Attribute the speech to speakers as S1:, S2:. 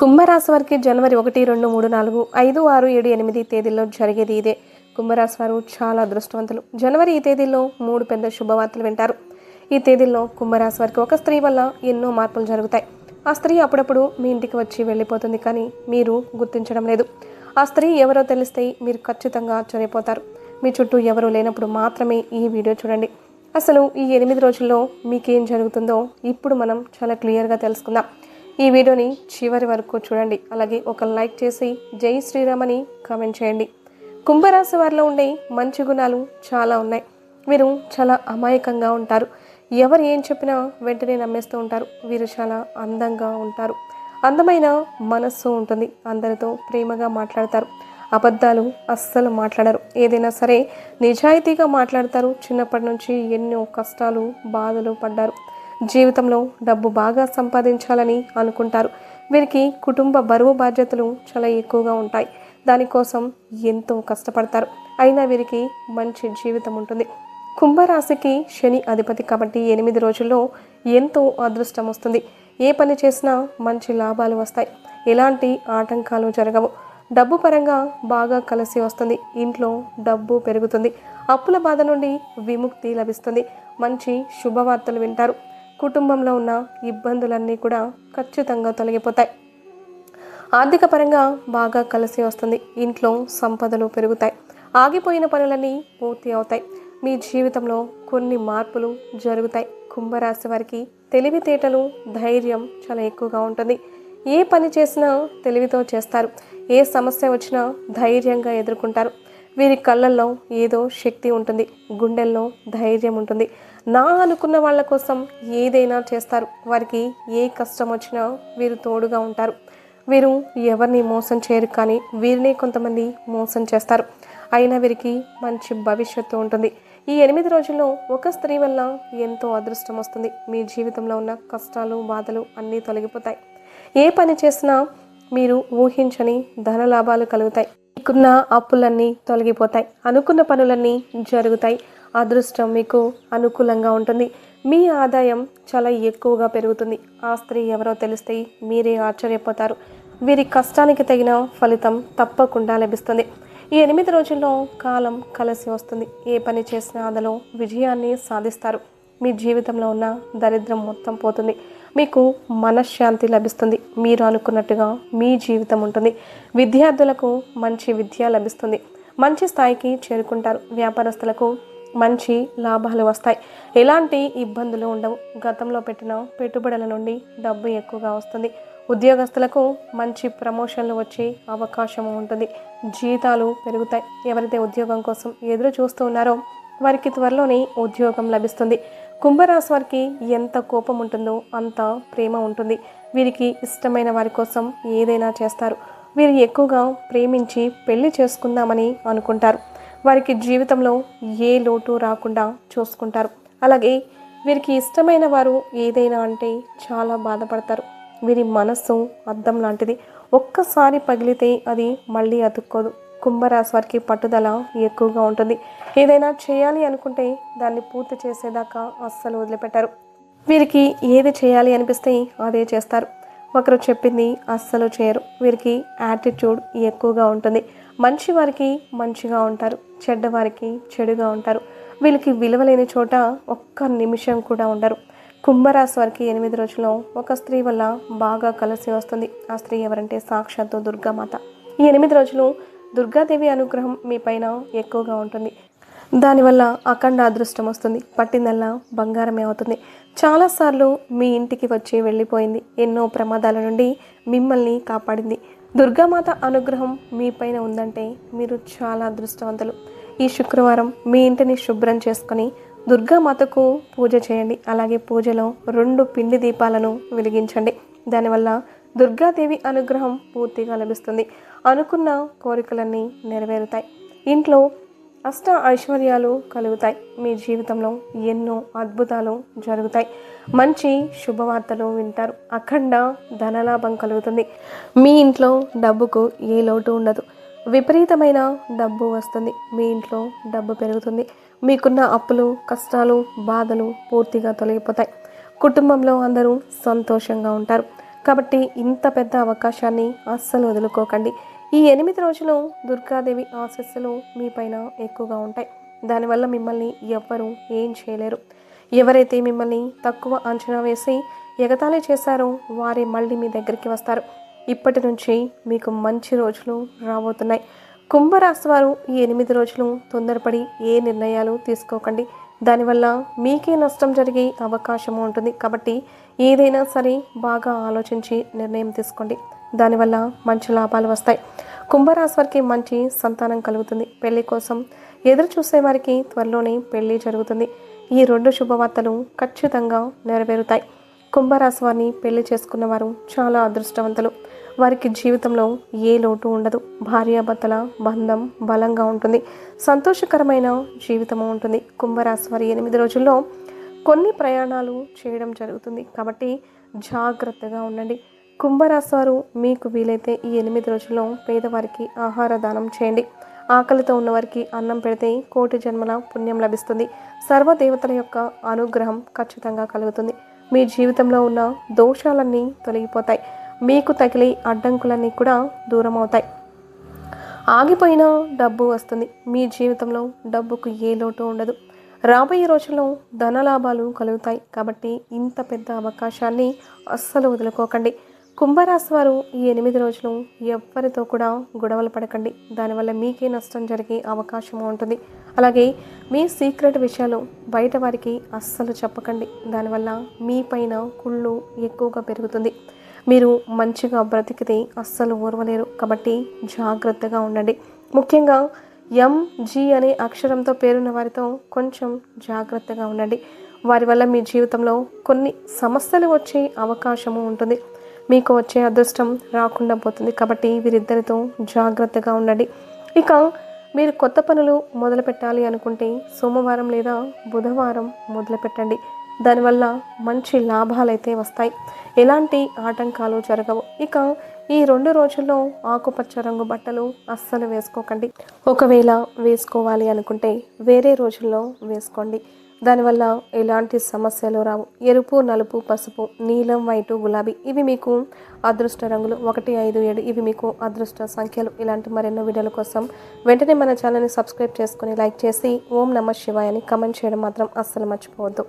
S1: కుంభరాశి వారికి జనవరి 1, 2, 3, 4, 5, 6, 7, 8 తేదీల్లో జరిగేది ఇదే. కుంభరాశి వారు చాలా అదృష్టవంతులు. జనవరి ఈ తేదీల్లో 3 పెద్ద శుభవార్తలు వింటారు. ఈ తేదీల్లో కుంభరాశి వారికి ఒక స్త్రీ వల్ల ఎన్నో మార్పులు జరుగుతాయి. ఆ స్త్రీ అప్పుడప్పుడు మీ ఇంటికి వచ్చి వెళ్ళిపోతుంది, కానీ మీరు గుర్తించడం లేదు. ఆ స్త్రీ ఎవరో తెలిస్తే మీరు ఖచ్చితంగా ఆశ్చర్యపోతారు. మీ చుట్టూ ఎవరూ లేనప్పుడు మాత్రమే ఈ వీడియో చూడండి. అసలు ఈ 8 రోజుల్లో మీకేం జరుగుతుందో ఇప్పుడు మనం చాలా క్లియర్గా తెలుసుకుందాం. ఈ వీడియోని చివరి వరకు చూడండి. అలాగే ఒక లైక్ చేసి జై శ్రీరామ్ అని కామెంట్ చేయండి. కుంభరాశి వారిలో ఉండే మంచి గుణాలు చాలా ఉన్నాయి. వీరు చాలా అమాయకంగా ఉంటారు. ఎవరు ఏం చెప్పినా వెంటనే నమ్మేస్తూ ఉంటారు. వీరు చాలా అందంగా ఉంటారు. అందమైన మనస్సు ఉంటుంది. అందరితో ప్రేమగా మాట్లాడతారు. అబద్ధాలు అస్సలు మాట్లాడరు. ఏదైనా సరే నిజాయితీగా మాట్లాడతారు. చిన్నప్పటి నుంచి ఎన్నో కష్టాలు బాధలు పడ్డారు. జీవితంలో డబ్బు బాగా సంపాదించాలని అనుకుంటారు. వీరికి కుటుంబ బరువు బాధ్యతలు చాలా ఎక్కువగా ఉంటాయి. దానికోసం ఎంతో కష్టపడతారు. అయినా వీరికి మంచి జీవితం ఉంటుంది. కుంభరాశికి శని అధిపతి కాబట్టి 8 రోజుల్లో ఎంతో అదృష్టం వస్తుంది. ఏ పని చేసినా మంచి లాభాలు వస్తాయి. ఎలాంటి ఆటంకాలు జరగవు. డబ్బు పరంగా బాగా కలిసి వస్తుంది. ఇంట్లో డబ్బు పెరుగుతుంది. అప్పుల బాధ నుండి విముక్తి లభిస్తుంది. మంచి శుభవార్తలు వింటారు. కుటుంబంలో ఉన్న ఇబ్బందులన్నీ కూడా ఖచ్చితంగా తొలగిపోతాయి. ఆర్థిక పరంగా బాగా కలిసి వస్తుంది. ఇంట్లో సంపదలు పెరుగుతాయి. ఆగిపోయిన పనులన్నీ పూర్తి అవుతాయి. మీ జీవితంలో కొన్ని మార్పులు జరుగుతాయి. కుంభరాశి వారికి తెలివితేటలు ధైర్యం చాలా ఎక్కువగా ఉంటుంది. ఏ పని చేసినా తెలివితో చేస్తారు. ఏ సమస్య వచ్చినా ధైర్యంగా ఎదుర్కొంటారు. వీరి కళ్ళల్లో ఏదో శక్తి ఉంటుంది. గుండెల్లో ధైర్యం ఉంటుంది. నా అనుకున్న వాళ్ళ కోసం ఏదైనా చేస్తారు. వారికి ఏ కష్టం వచ్చినా వీరు తోడుగా ఉంటారు. వీరు ఎవరిని మోసం చేయరు, కానీ వీరిని కొంతమంది మోసం చేస్తారు. అయినా వీరికి మంచి భవిష్యత్తు ఉంటుంది. ఈ 8 రోజుల్లో ఒక స్త్రీ వల్ల ఎంతో అదృష్టం వస్తుంది. మీ జీవితంలో ఉన్న కష్టాలు బాధలు అన్నీ తొలగిపోతాయి. ఏ పని చేసినా మీరు ఊహించని ధన లాభాలు కలుగుతాయి. మీకున్న అప్పులన్నీ తొలగిపోతాయి. అనుకున్న పనులన్నీ జరుగుతాయి. అదృష్టం మీకు అనుకూలంగా ఉంటుంది. మీ ఆదాయం చాలా ఎక్కువగా పెరుగుతుంది. ఆ స్త్రీ ఎవరో తెలిస్తే మీరే ఆశ్చర్యపోతారు. వీరి కష్టానికి తగిన ఫలితం తప్పకుండా లభిస్తుంది. ఈ 8 రోజుల్లో కాలం కలిసి వస్తుంది. ఏ పని చేసినా అందులో విజయాన్ని సాధిస్తారు. మీ జీవితంలో ఉన్న దరిద్రం మొత్తం పోతుంది. మీకు మనశ్శాంతి లభిస్తుంది. మీరు అనుకున్నట్టుగా మీ జీవితం ఉంటుంది. విద్యార్థులకు మంచి విద్య లభిస్తుంది. మంచి స్థాయికి చేరుకుంటారు. వ్యాపారస్తులకు మంచి లాభాలు వస్తాయి. ఎలాంటి ఇబ్బందులు ఉండవు. గతంలో పెట్టిన పెట్టుబడుల నుండి డబ్బు ఎక్కువగా వస్తుంది. ఉద్యోగస్తులకు మంచి ప్రమోషన్లు వచ్చే అవకాశం ఉంటుంది. జీతాలు పెరుగుతాయి. ఎవరైతే ఉద్యోగం కోసం ఎదురు చూస్తూ ఉన్నారో వారికి త్వరలోనే ఉద్యోగం లభిస్తుంది. కుంభరాశి వారికి ఎంత కోపం ఉంటుందో అంత ప్రేమ ఉంటుంది. వీరికి ఇష్టమైన వారి కోసం ఏదైనా చేస్తారు. వీరు ఎక్కువగా ప్రేమించి పెళ్లి చేసుకుందామని అనుకుంటారు. వారికి జీవితంలో ఏ లోటు రాకుండా చూసుకుంటారు. అలాగే వీరికి ఇష్టమైన వారు ఏదైనా అంటే చాలా బాధపడతారు. వీరి మనస్సు అద్దం లాంటిది. ఒక్కసారి పగిలితే అది మళ్ళీ అతుక్కోదు. కుంభరాశి వారికి పట్టుదల ఎక్కువగా ఉంటుంది. ఏదైనా చేయాలి అనుకుంటే దాన్ని పూర్తి చేసేదాకా అస్సలు వదిలిపెట్టారు. వీరికి ఏది చేయాలి అనిపిస్తే అదే చేస్తారు. ఒకరు చెప్పింది అస్సలు చేయరు. వీరికి యాటిట్యూడ్ ఎక్కువగా ఉంటుంది. మంచి వారికి మంచిగా ఉంటారు. చెడ్డవారికి చెడుగా ఉంటారు. వీళ్ళకి విలువలేని చోట ఒక్క నిమిషం కూడా ఉండరు. కుంభరాశి వారికి 8 రోజుల్లో ఒక స్త్రీ వల్ల బాగా కలిసి వస్తుంది. ఆ స్త్రీ ఎవరంటే సాక్షాత్తు దుర్గామాత. ఈ 8 రోజులు దుర్గాదేవి అనుగ్రహం మీ పైన ఎక్కువగా ఉంటుంది. దానివల్ల అఖండ అదృష్టం వస్తుంది. పట్టిందల్లా బంగారమే అవుతుంది. చాలాసార్లు మీ ఇంటికి వచ్చి వెళ్ళిపోయింది. ఎన్నో ప్రమాదాల నుండి మిమ్మల్ని కాపాడింది. దుర్గామాత అనుగ్రహం మీ పైన ఉందంటే మీరు చాలా అదృష్టవంతులు. ఈ శుక్రవారం మీ ఇంటిని శుభ్రం చేసుకొని దుర్గామాతకు పూజ చేయండి. అలాగే పూజలో 2 పిండి దీపాలను వెలిగించండి. దానివల్ల దుర్గాదేవి అనుగ్రహం పూర్తిగా లభిస్తుంది. అనుకున్న కోరికలన్నీ నెరవేరుతాయి. ఇంట్లో అష్ట ఐశ్వర్యాలు కలుగుతాయి. మీ జీవితంలో ఎన్నో అద్భుతాలు జరుగుతాయి. మంచి శుభవార్తలు వింటారు. అఖండ ధనలాభం కలుగుతుంది. మీ ఇంట్లో డబ్బుకు ఏ లోటు ఉండదు. విపరీతమైన డబ్బు వస్తుంది. మీ ఇంట్లో డబ్బు పెరుగుతుంది. మీకున్న అప్పులు కష్టాలు బాధలు పూర్తిగా తొలగిపోతాయి. కుటుంబంలో అందరూ సంతోషంగా ఉంటారు. కాబట్టి ఇంత పెద్ద అవకాశాన్ని అస్సలు వదులుకోకండి. ఈ 8 రోజులు దుర్గాదేవి ఆశీస్సులు మీ పైన ఎక్కువగా ఉంటాయి. దానివల్ల మిమ్మల్ని ఎవ్వరూ ఏం చేయలేరు. ఎవరైతే మిమ్మల్ని తక్కువ అంచనా వేసి ఎగతాళి చేశారో వారే మళ్ళీ మీ దగ్గరికి వస్తారు. ఇప్పటి నుంచి మీకు మంచి రోజులు రాబోతున్నాయి. కుంభరాశి వారు ఈ 8 రోజులు తొందరపడి ఏ నిర్ణయాలు తీసుకోకండి. దానివల్ల మీకే నష్టం జరిగే అవకాశం ఉంటుంది. కాబట్టి ఏదైనా సరే బాగా ఆలోచించి నిర్ణయం తీసుకోండి. దానివల్ల మంచి లాభాలు వస్తాయి. కుంభరాశి వారికి మంచి సంతానం కలుగుతుంది. పెళ్లి కోసం ఎదురు చూసే వారికి త్వరలోనే పెళ్లి జరుగుతుంది. ఈ 2 శుభవార్తలు ఖచ్చితంగా నెరవేరుతాయి. కుంభరాశి వారిని పెళ్లి చేసుకున్న వారు చాలా అదృష్టవంతులు. వారికి జీవితంలో ఏ లోటు ఉండదు. భార్యాభర్తల బంధం బలంగా ఉంటుంది. సంతోషకరమైన జీవితము ఉంటుంది. కుంభరాశి వారి 8 రోజుల్లో కొన్ని ప్రయాణాలు చేయడం జరుగుతుంది. కాబట్టి జాగ్రత్తగా ఉండండి. కుంభరాశి వారు మీకు వీలైతే ఈ 8 రోజుల్లో పేదవారికి ఆహార దానం చేయండి. ఆకలితో ఉన్నవారికి అన్నం పెడితే కోటి జన్మల పుణ్యం లభిస్తుంది. సర్వదేవతల యొక్క అనుగ్రహం ఖచ్చితంగా కలుగుతుంది. మీ జీవితంలో ఉన్న దోషాలన్నీ తొలగిపోతాయి. మీకు తగిలే అడ్డంకులన్నీ కూడా దూరం అవుతాయి. ఆగిపోయిన డబ్బు వస్తుంది. మీ జీవితంలో డబ్బుకు ఏ లోటు ఉండదు. రాబోయే రోజుల్లో ధనలాభాలు కలుగుతాయి. కాబట్టి ఇంత పెద్ద అవకాశాన్ని అస్సలు వదులుకోకండి. కుంభరాశి వారు ఈ 8 రోజులు ఎవ్వరితో కూడా గొడవలు పడకండి. దానివల్ల మీకే నష్టం జరిగే అవకాశం ఉంటుంది. అలాగే మీ సీక్రెట్ విషయాలు బయట వారికి అస్సలు చెప్పకండి. దానివల్ల మీ పైన కుళ్ళు ఎక్కువగా పెరుగుతుంది. మీరు మంచిగా బ్రతికితే అస్సలు ఓర్వలేరు. కాబట్టి జాగ్రత్తగా ఉండండి. ముఖ్యంగా MG అనే అక్షరంతో పేరున్న వారితో కొంచెం జాగ్రత్తగా ఉండండి. వారి వల్ల మీ జీవితంలో కొన్ని సమస్యలు వచ్చే అవకాశము ఉంటుంది. మీకు వచ్చే అదృష్టం రాకుండా పోతుంది. కాబట్టి వీరిద్దరితో జాగ్రత్తగా ఉండండి. ఇక మీరు కొత్త పనులు మొదలు పెట్టాలి అనుకుంటే సోమవారం లేదా బుధవారం మొదలు పెట్టండి. దానివల్ల మంచి లాభాలైతే వస్తాయి. ఎలాంటి ఆటంకాలు జరగవు. ఇక ఈ 2 రోజుల్లో ఆకుపచ్చ రంగు బట్టలు అస్సలు వేసుకోకండి. ఒకవేళ వేసుకోవాలి అనుకుంటే వేరే రోజుల్లో వేసుకోండి. దానివల్ల ఎలాంటి సమస్యలు రావు. ఎరుపు, నలుపు, పసుపు, నీలం, వైటు, గులాబీ ఇవి మీకు అదృష్ట రంగులు. 1, 5, 7 ఇవి మీకు అదృష్ట సంఖ్యలు. ఇలాంటి మరెన్నో వీడియోల కోసం వెంటనే మన ఛానల్ని సబ్స్క్రైబ్ చేసుకుని లైక్ చేసి ఓం నమః శివాయ అని కమెంట్ చేయడం మాత్రం అస్సలు మర్చిపోవద్దు.